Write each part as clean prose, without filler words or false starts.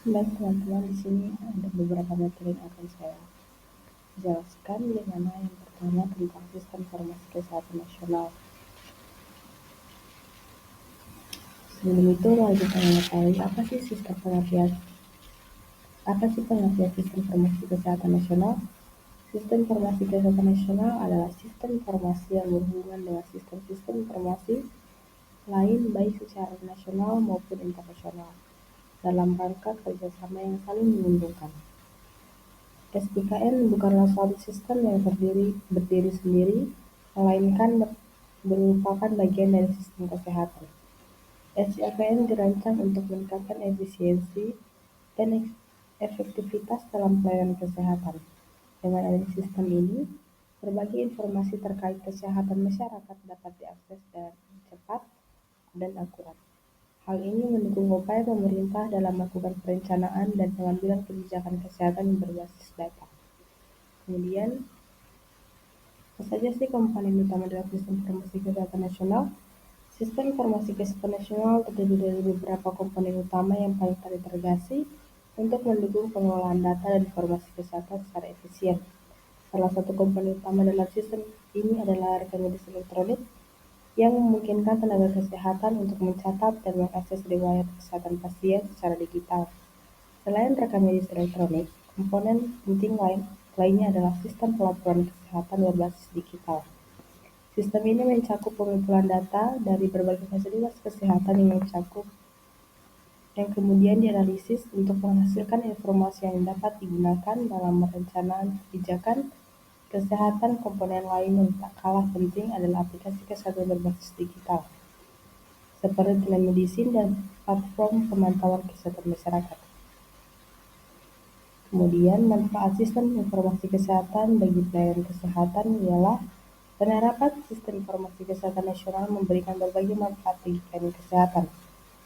Baik teman-teman, di sini ada beberapa materi yang akan saya jelaskan, di mana yang pertama tentang Sistem Informasi Kesehatan Nasional. Sebelum itu, mari kita mengetahui apa sih pengertian Sistem Informasi Kesehatan Nasional. Sistem Informasi Kesehatan Nasional adalah sistem informasi yang berhubungan dengan sistem-sistem informasi lain baik secara nasional maupun internasional dalam rangka kerjasama yang saling menguntungkan. SIKN bukanlah suatu sistem yang berdiri sendiri, melainkan merupakan bagian dari sistem kesehatan. SIKN dirancang untuk meningkatkan efisiensi dan efektivitas dalam pelayanan kesehatan. Dengan adanya sistem ini, berbagai informasi terkait kesehatan masyarakat dapat diakses dengan cepat dan akurat. Hal ini mendukung upaya pemerintah dalam melakukan perencanaan dan pengambilan kebijakan kesehatan yang berbasis data. Kemudian, apa saja sih komponen utama dalam Sistem Informasi Kesehatan Nasional? Sistem Informasi Kesehatan Nasional terdiri dari beberapa komponen utama yang paling terintegrasi untuk mendukung pengelolaan data dan informasi kesehatan secara efisien. Salah satu komponen utama dalam sistem ini adalah rekam medis elektronik yang memungkinkan tenaga kesehatan untuk mencatat dan mengakses riwayat kesehatan pasien secara digital. Selain rekam medis elektronik, komponen penting lainnya adalah sistem pelaporan kesehatan berbasis digital. Sistem ini mencakup pengumpulan data dari berbagai fasilitas kesehatan yang kemudian dianalisis untuk menghasilkan informasi yang dapat digunakan dalam perencanaan kebijakan kesehatan. Komponen lain yang tak kalah penting adalah aplikasi kesehatan berbasis digital, seperti telemedicine dan platform pemantauan kesehatan masyarakat. Kemudian, manfaat sistem informasi kesehatan bagi pelayanan kesehatan ialah penerapan sistem informasi kesehatan nasional memberikan berbagai manfaat bagi pelayanan kesehatan.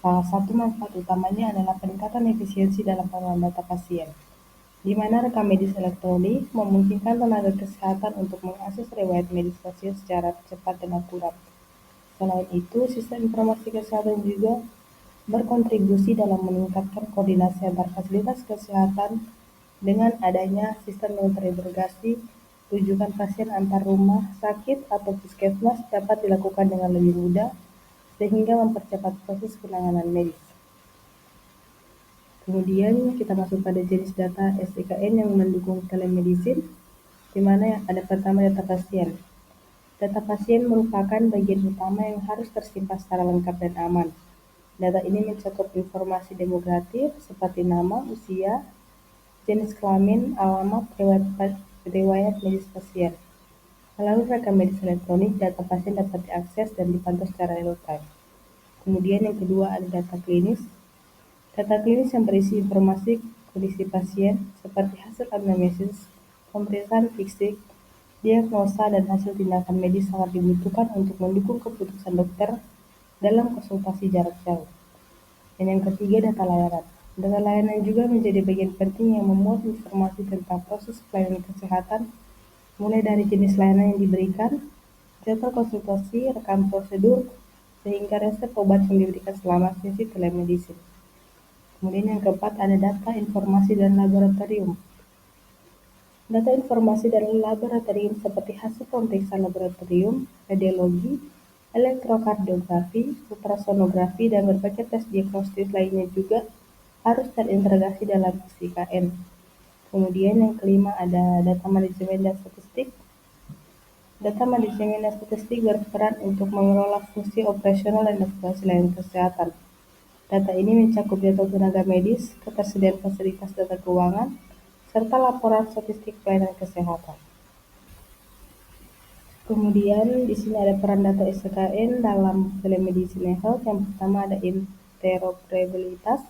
Salah satu manfaat utamanya adalah peningkatan efisiensi dalam pengelolaan data pasien, di mana rekam medis elektronik memungkinkan tenaga kesehatan untuk mengakses riwayat medis pasien secara cepat dan akurat. Selain itu, sistem informasi kesehatan juga berkontribusi dalam meningkatkan koordinasi antar fasilitas kesehatan. Dengan adanya sistem yang terintegrasi, rujukan pasien antar rumah sakit atau puskesmas dapat dilakukan dengan lebih mudah sehingga mempercepat proses penanganan medis. Kemudian kita masuk pada jenis data SIKN yang mendukung telemedicine, di mana ada pertama data pasien. Data pasien merupakan bagian utama yang harus tersimpan secara lengkap dan aman. Data ini mencakup informasi demografis seperti nama, usia, jenis kelamin, alamat, riwayat medis pasien. Melalui rekam medis elektronik, data pasien dapat diakses dan dipantau secara real-time. Kemudian yang kedua ada data klinis. Data klinis yang berisi informasi kondisi pasien seperti hasil anamnesis, pemeriksaan fisik, diagnosa, dan hasil tindakan medis sangat dibutuhkan untuk mendukung keputusan dokter dalam konsultasi jarak jauh. Dan yang ketiga, data layanan. Data layanan juga menjadi bagian penting yang memuat informasi tentang proses pelayanan kesehatan, mulai dari jenis layanan yang diberikan, jadwal konsultasi, rekam prosedur, sehingga resep obat yang diberikan selama sesi telemedicine. Kemudian yang keempat ada data informasi dan laboratorium. Data informasi dari laboratorium seperti hasil pemeriksaan laboratorium, radiologi, elektrokardiografi, ultrasonografi, dan berbagai tes diagnostis lainnya juga harus terintegrasi dalam SIKN. Kemudian yang kelima ada data manajemen dan statistik. Data manajemen dan statistik berperan untuk mengelola fungsi operasional dan operasi layanan kesehatan. Data ini mencakup data tenaga medis, ketersediaan fasilitas data keuangan, serta laporan statistik pelayanan kesehatan. Kemudian di sini ada peran data SKN dalam telemedicine health. Yang pertama ada interoperabilitas,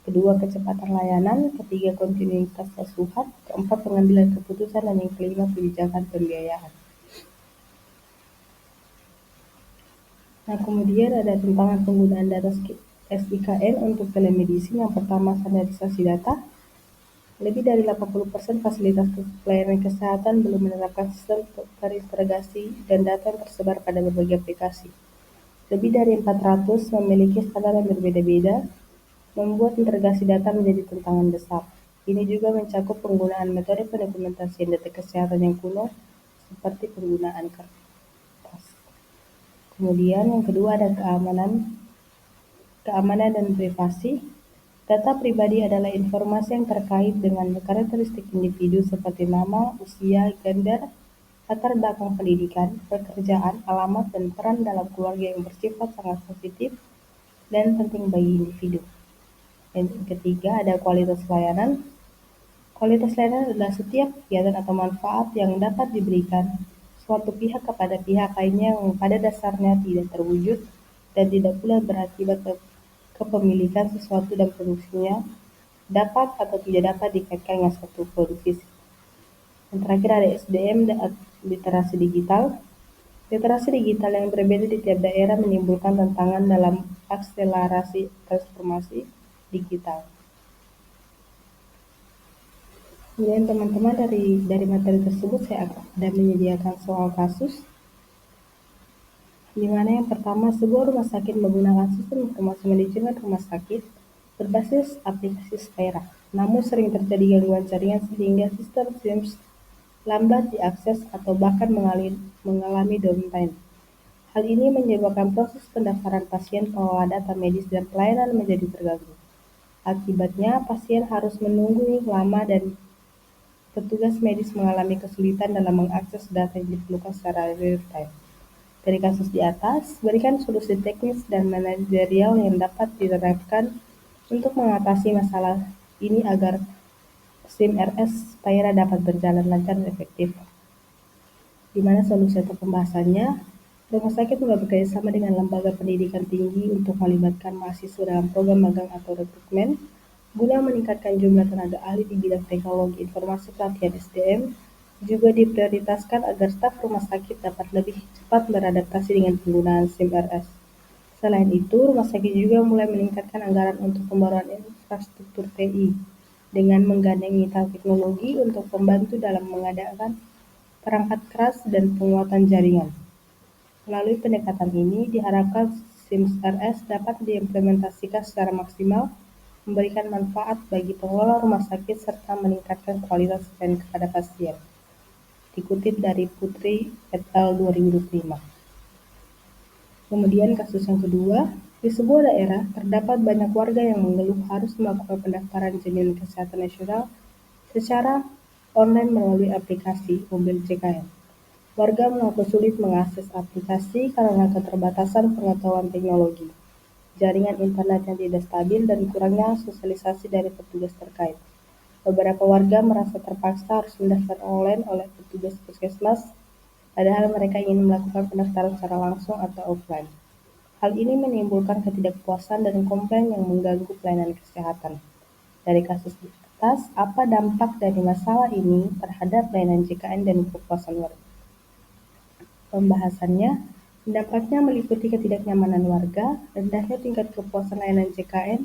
kedua kecepatan layanan, ketiga kontinuitas asuhan, keempat pengambilan keputusan, dan yang kelima kebijakan pembiayaan. Nah, kemudian ada tentang penggunaan data SIKN untuk telemedicine. Yang pertama, standarisasi data. Lebih dari 80% fasilitas pelayanan kesehatan belum menerapkan sistem terintegrasi dan data yang tersebar pada berbagai aplikasi. Lebih dari 400 memiliki standar yang berbeda-beda, membuat integrasi data menjadi tantangan besar. Ini juga mencakup penggunaan metode pendokumentasian data kesehatan yang kuno, seperti penggunaan kertas. Kemudian yang kedua ada keamanan dan privasi. Data pribadi adalah informasi yang terkait dengan karakteristik individu seperti nama, usia, gender, latar belakang pendidikan, pekerjaan, alamat, dan peran dalam keluarga yang bersifat sangat sensitif dan penting bagi individu. Dan yang ketiga ada kualitas layanan. Kualitas layanan adalah setiap kegiatan atau manfaat yang dapat diberikan suatu pihak kepada pihak lainnya yang pada dasarnya tidak terwujud dan tidak pula berakibat kepemilikan sesuatu dan produksinya dapat atau tidak dapat dikaitkan dengan suatu produksi. Yang terakhir ada SDM dan literasi digital. Literasi digital yang berbeda di tiap daerah menimbulkan tantangan dalam akselerasi transformasi digital. Kemudian teman-teman dari materi tersebut saya ada menyediakan soal kasus, di mana yang pertama sebuah rumah sakit menggunakan sistem informasi manajemen rumah sakit berbasis aplikasi Spira. Namun sering terjadi gangguan jaringan sehingga sistem SIMS lambat diakses atau bahkan mengalami downtime. Hal ini menyebabkan proses pendaftaran pasien, pengelola data medis, dan pelayanan menjadi terganggu. Akibatnya, pasien harus menunggu lama dan petugas medis mengalami kesulitan dalam mengakses data yang diperlukan secara real time. Dari kasus di atas, berikan solusi teknis dan manajerial yang dapat diterapkan untuk mengatasi masalah ini agar SIM-RS Spira dapat berjalan lancar dan efektif. Di mana solusi atau pembahasannya, rumah sakit mulai bekerjasama dengan lembaga pendidikan tinggi untuk melibatkan mahasiswa dalam program magang atau rekrutmen, guna meningkatkan jumlah tenaga ahli di bidang teknologi informasi pelatihan SDM, juga diprioritaskan agar staf rumah sakit dapat lebih cepat beradaptasi dengan penggunaan SIM-RS. Selain itu, rumah sakit juga mulai meningkatkan anggaran untuk pembaruan infrastruktur TI, dengan menggandeng mitra teknologi untuk membantu dalam mengadakan perangkat keras dan penguatan jaringan. Melalui pendekatan ini, diharapkan SIM-RS dapat diimplementasikan secara maksimal, memberikan manfaat bagi pengelola rumah sakit serta meningkatkan kualitas pelayanan kepada pasien. Dikutip dari Putri et al. 2025. Kemudian kasus yang kedua, di sebuah daerah terdapat banyak warga yang mengeluh harus melakukan pendaftaran jaminan kesehatan nasional secara online melalui aplikasi mobil JKN. Warga mengaku sulit mengakses aplikasi karena keterbatasan pengetahuan teknologi, jaringan internet yang tidak stabil, dan kurangnya sosialisasi dari petugas terkait. Beberapa warga merasa terpaksa harus mendaftar online oleh petugas puskesmas, padahal mereka ingin melakukan pendaftaran secara langsung atau offline. Hal ini menimbulkan ketidakpuasan dan komplain yang mengganggu pelayanan kesehatan. Dari kasus di atas, apa dampak dari masalah ini terhadap pelayanan JKN dan kepuasan warga? Pembahasannya, dampaknya meliputi ketidaknyamanan warga, rendahnya tingkat kepuasan layanan JKN,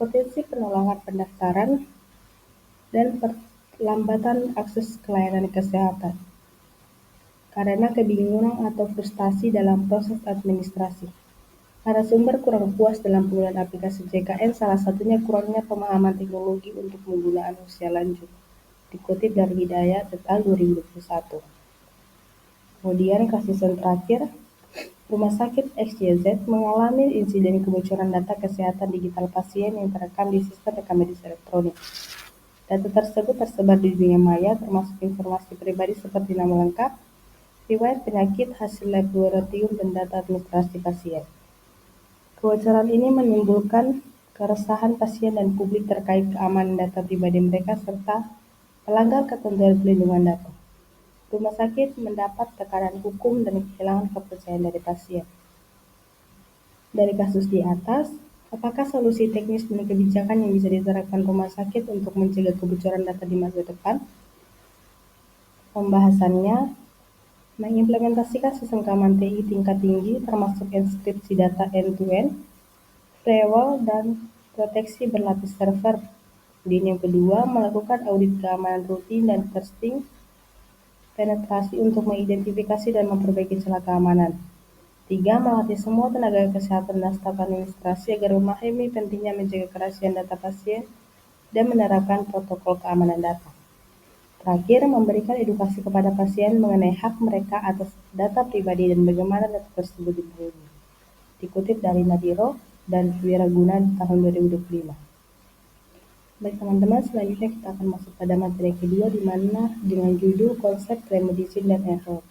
potensi penolakan pendaftaran, dan perlambatan akses ke layanan kesehatan karena kebingungan atau frustasi dalam proses administrasi. Narasumber kurang puas dalam penggunaan aplikasi JKN, salah satunya kurangnya pemahaman teknologi untuk penggunaan usia lanjut. Dikutip dari Hidayat et al. 2021. Kemudian kasus yang terakhir, Rumah Sakit XYZ mengalami insiden kebocoran data kesehatan digital pasien yang terekam di sistem rekam medis elektronik. Data tersebut tersebar di dunia maya, termasuk informasi pribadi seperti nama lengkap, riwayat penyakit, hasil laboratorium, dan data administrasi pasien. Kebocoran ini menimbulkan keresahan pasien dan publik terkait keamanan data pribadi mereka serta melanggar ketentuan perlindungan data. Rumah sakit mendapat tekanan hukum dan kehilangan kepercayaan dari pasien. Dari kasus di atas, apakah solusi teknis dan kebijakan yang bisa diterapkan rumah sakit untuk mencegah kebocoran data di masa depan? Pembahasannya, mengimplementasikan sistem keamanan TI tingkat tinggi termasuk enkripsi data end-to-end, firewall, dan proteksi berlapis server. Dan yang kedua, melakukan audit keamanan rutin dan testing penetrasi untuk mengidentifikasi dan memperbaiki celah keamanan. Tiga, melatih semua tenaga kesehatan dan staf administrasi agar memahami pentingnya menjaga kerahasiaan data pasien dan menerapkan protokol keamanan data. Terakhir, memberikan edukasi kepada pasien mengenai hak mereka atas data pribadi dan bagaimana data tersebut dilindungi. Dikutip dari Nadiro dan Wiraguna di tahun 2025. Baik teman-teman, selanjutnya kita akan masuk pada materi kedua di mana dengan judul konsep telemedicine dan e-health.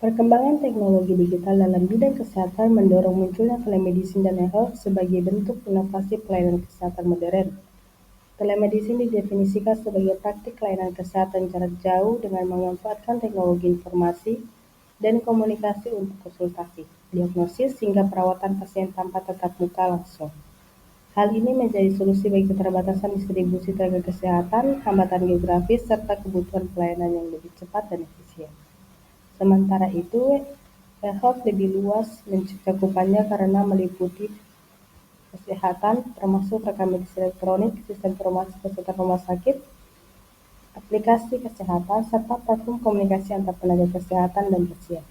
Perkembangan teknologi digital dalam bidang kesehatan mendorong munculnya telemedicine dan e-health sebagai bentuk inovasi pelayanan kesehatan modern. Telemedicine didefinisikan sebagai praktik layanan kesehatan jarak jauh dengan memanfaatkan teknologi informasi dan komunikasi untuk konsultasi, diagnosis, hingga perawatan pasien tanpa tatap muka langsung. Hal ini menjadi solusi bagi keterbatasan distribusi tenaga kesehatan, hambatan geografis, serta kebutuhan pelayanan yang lebih cepat dan efisien. Sementara itu, e-health lebih luas cakupannya karena meliputi kesehatan, termasuk rekam medis elektronik, sistem informasi kesehatan rumah sakit, aplikasi kesehatan, serta platform komunikasi antar tenaga kesehatan dan pasien.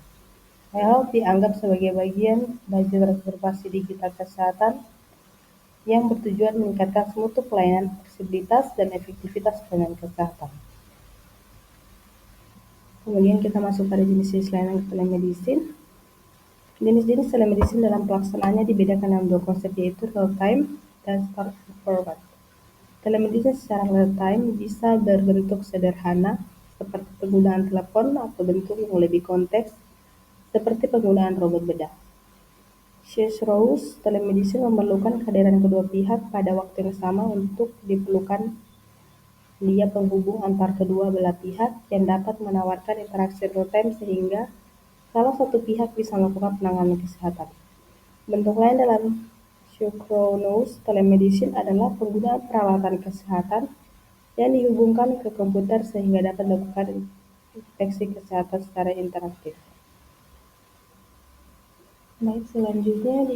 E-health dianggap sebagai bagian dari transformasi digital kesehatan yang bertujuan meningkatkan mutu pelayanan, fleksibilitas, dan efektivitas pelayanan kesehatan. Kemudian kita masuk pada jenis-jenis layanan telemedicine. Jenis-jenis telemedicine dalam pelaksanaannya dibedakan dalam dua konsep, yaitu real time dan start and forward. Telemedicine secara real time bisa berbentuk sederhana seperti penggunaan telepon atau bentuk yang lebih konteks seperti penggunaan robot bedah. Synchronous telemedicine memerlukan kehadiran kedua pihak pada waktu yang sama untuk diperlukan dia penghubung antar kedua belah pihak yang dapat menawarkan interaksi real time sehingga salah satu pihak bisa melakukan penanganan kesehatan. Bentuk lain dalam synchronous telemedicine adalah penggunaan peralatan kesehatan yang dihubungkan ke komputer sehingga dapat melakukan deteksi kesehatan secara interaktif. Baik, selanjutnya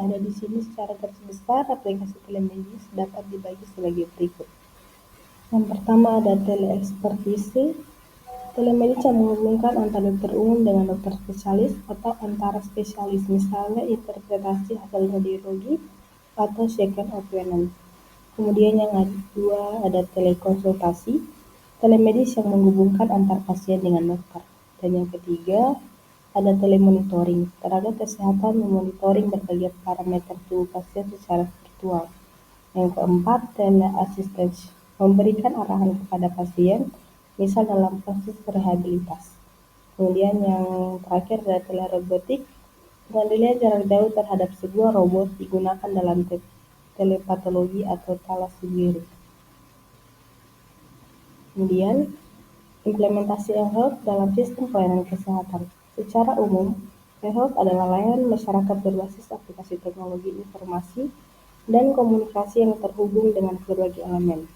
ada di sini secara garis besar aplikasi telemedicine dapat dibagi sebagai berikut. Yang pertama ada teleekspertisi. Telemedicine menghubungkan antara dokter umum dengan dokter spesialis atau antara spesialis, misalnya interpretasi hasil radiologi atau second opinion. Kemudian yang kedua ada telekonsultasi, telemedicine yang menghubungkan antar pasien dengan dokter. Dan yang ketiga ada telemonitoring, tenaga kesehatan memonitoring berbagai parameter tubuh pasien secara virtual. Yang keempat, teleassistance, memberikan arahan kepada pasien, misal dalam proses rehabilitasi. Kemudian yang terakhir adalah telerobotik, pengendalian jarak jauh terhadap sebuah robot digunakan dalam telepatologi atau telasendiri. Kemudian, implementasi e-health dalam sistem pelayanan kesehatan. Secara umum, e-health adalah layanan masyarakat berbasis aplikasi teknologi informasi dan komunikasi yang terhubung dengan berbagai elemen.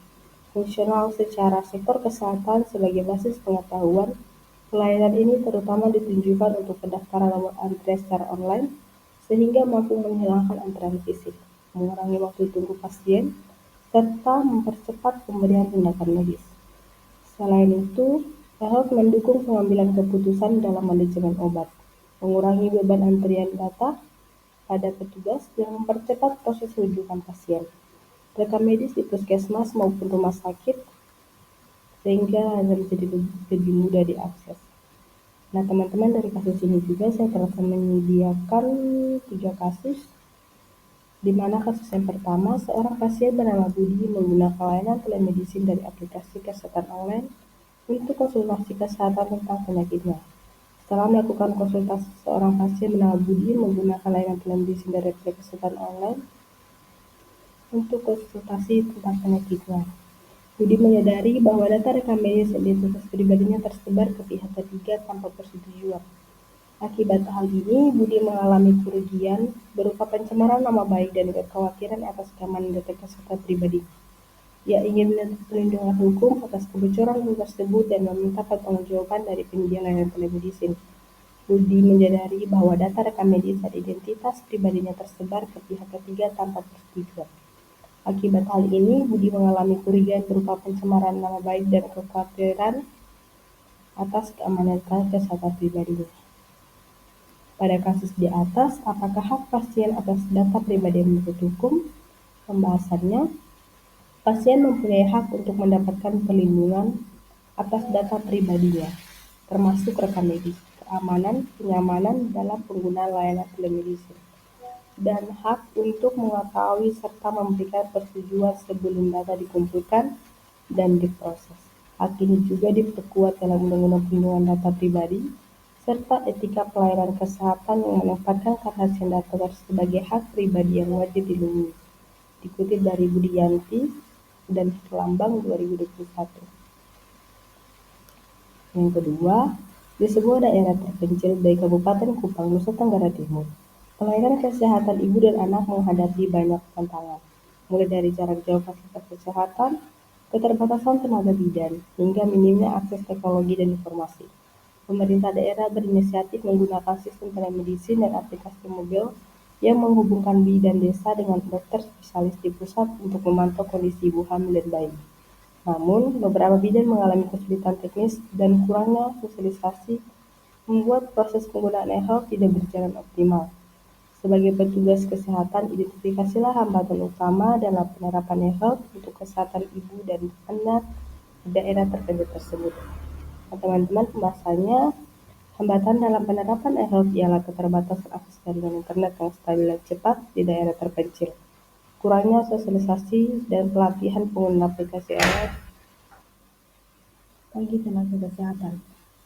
Fungsional secara sektor kesehatan sebagai basis pengetahuan, pelayanan ini terutama ditunjukkan untuk pendaftaran nomor antrian secara online, sehingga mampu menghilangkan antrean fisik, mengurangi waktu tunggu pasien, serta mempercepat pemberian tindakan medis. Selain itu, e-health mendukung pengambilan keputusan dalam manajemen obat, mengurangi beban antrian data pada petugas, dan mempercepat proses rujukan pasien. Rekam medis di puskesmas maupun rumah sakit sehingga menjadi lebih mudah diakses. Nah teman-teman, dari kasus ini juga saya telah menyediakan 3 kasus, di mana kasus yang pertama, seorang pasien bernama Budi menggunakan layanan telemedicine dari aplikasi kesehatan online untuk konsultasi kesehatan tentang penyakitnya. Setelah melakukan konsultasi, seorang pasien bernama Budi menggunakan layanan telemedicine dari aplikasi kesehatan online untuk konsultasi tentang penyakitnya. Budi menyadari bahwa data rekam medis identitas pribadinya tersebar ke pihak ketiga tanpa persetujuan. Akibat hal ini, Budi mengalami kerugian berupa pencemaran nama baik dan kekhawatiran atas keamanan data kesehatan pribadi. Ia ingin menuntut perlindungan hukum atas kebocoran tersebut dan meminta pertanggungjawaban dari penyedia layanan telemedicine. Budi menyadari bahwa data rekam medis dan identitas pribadinya tersebar ke pihak ketiga tanpa persetujuan. Akibat hal ini, Budi mengalami kerugian berupa pencemaran nama baik dan kekhawatiran atas keamanan kesehatan pribadinya. Pada kasus di atas, apakah hak pasien atas data pribadi menurut hukum? Pembahasannya, pasien mempunyai hak untuk mendapatkan perlindungan atas data pribadinya, termasuk rekam medis, keamanan, kenyamanan dalam penggunaan layanan telemedicine, dan hak untuk mengetahui serta memberikan persetujuan sebelum data dikumpulkan dan diproses. Hak ini juga diperkuat dalam Undang-Undang Perlindungan Data Pribadi, serta etika pelayanan kesehatan yang menempatkan kerahasiaan data sebagai hak pribadi yang wajib dilindungi. Dikutip dari Budianti dan Herlambang 2021. Yang kedua, di sebuah daerah terpencil dari Kabupaten Kupang, Nusa Tenggara Timur, pelayanan kesehatan ibu dan anak menghadapi banyak tantangan, mulai dari jarak jauh fasilitas kesehatan, keterbatasan tenaga bidan, hingga minimnya akses teknologi dan informasi. Pemerintah daerah berinisiatif menggunakan sistem telemedicine dan aplikasi mobil yang menghubungkan bidan desa dengan dokter spesialis di pusat untuk memantau kondisi ibu hamil dan bayi. Namun, beberapa bidan mengalami kesulitan teknis dan kurangnya sosialisasi membuat proses penggunaan e-health tidak berjalan optimal. Sebagai petugas kesehatan, identifikasilah hambatan utama dalam penerapan e-health untuk kesehatan ibu dan anak di daerah terpencil tersebut. Nah, teman-teman, pembahasannya, hambatan dalam penerapan e-health ialah keterbatasan akses jaringan internet yang stabil dan cepat di daerah terpencil, kurangnya sosialisasi dan pelatihan pengguna aplikasi e-health bagi tenaga kesehatan,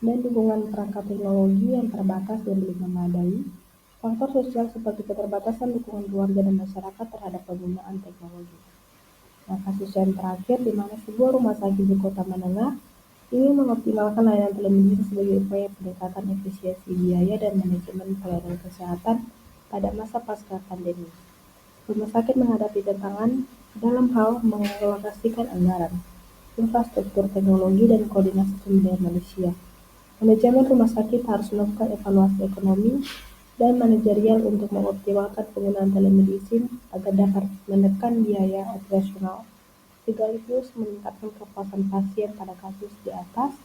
dan dukungan perangkat teknologi yang terbatas dan belum memadai. Faktor sosial seperti keterbatasan dukungan keluarga dan masyarakat terhadap penggunaan teknologi. Nah, kasus yang terakhir di mana sebuah rumah sakit di kota menengah ingin mengoptimalkan layanan telemedicine sebagai upaya peningkatan efisiensi biaya dan manajemen pelayanan kesehatan pada masa pasca pandemi. Rumah sakit menghadapi tantangan dalam hal mengalokasikan anggaran, infrastruktur teknologi, dan koordinasi sumber daya manusia. Manajemen rumah sakit harus melakukan evaluasi ekonomi dan manajerial untuk mengoptimalkan penggunaan telemedicine agar dapat menekan biaya operasional, sekaligus meningkatkan kepuasan pasien pada kasus di atas.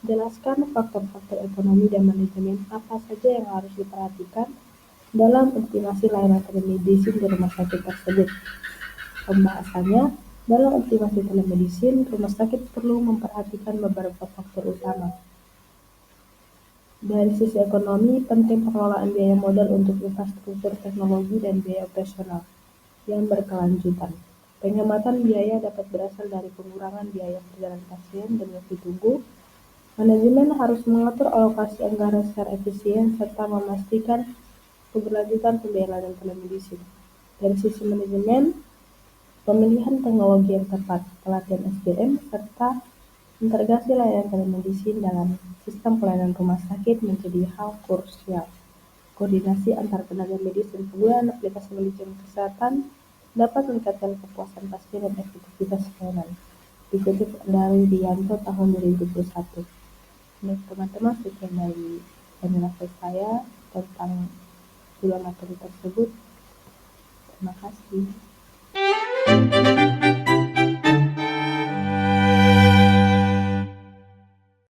Jelaskan faktor-faktor ekonomi dan manajemen apa saja yang harus diperhatikan dalam optimasi layanan telemedicine di rumah sakit tersebut. Pembahasannya, dalam optimasi telemedicine, rumah sakit perlu memperhatikan beberapa faktor utama. Dari sisi ekonomi, penting pengelolaan biaya modal untuk infrastruktur teknologi dan biaya operasional yang berkelanjutan. Penghematan biaya dapat berasal dari pengurangan biaya perjalanan pasien dan waktu tunggu. Manajemen harus mengatur alokasi anggaran secara efisien serta memastikan keberlanjutan pembiayaan telemedicine. Dari sisi manajemen, pemilihan teknologi yang tepat, pelatihan SDM, serta integrasi layanan telemedicine dalam sistem pelayanan rumah sakit menjadi hal krusial. Koordinasi antar tenaga medis dan penggunaan aplikasi manajemen kesehatan dapat meningkatkan kepuasan pasien dan efektivitas pelayanan. Dikutip dari Rianto tahun 2021. Baik teman-teman, sekian dari penjelasan saya tentang dua materi tersebut. Terima kasih.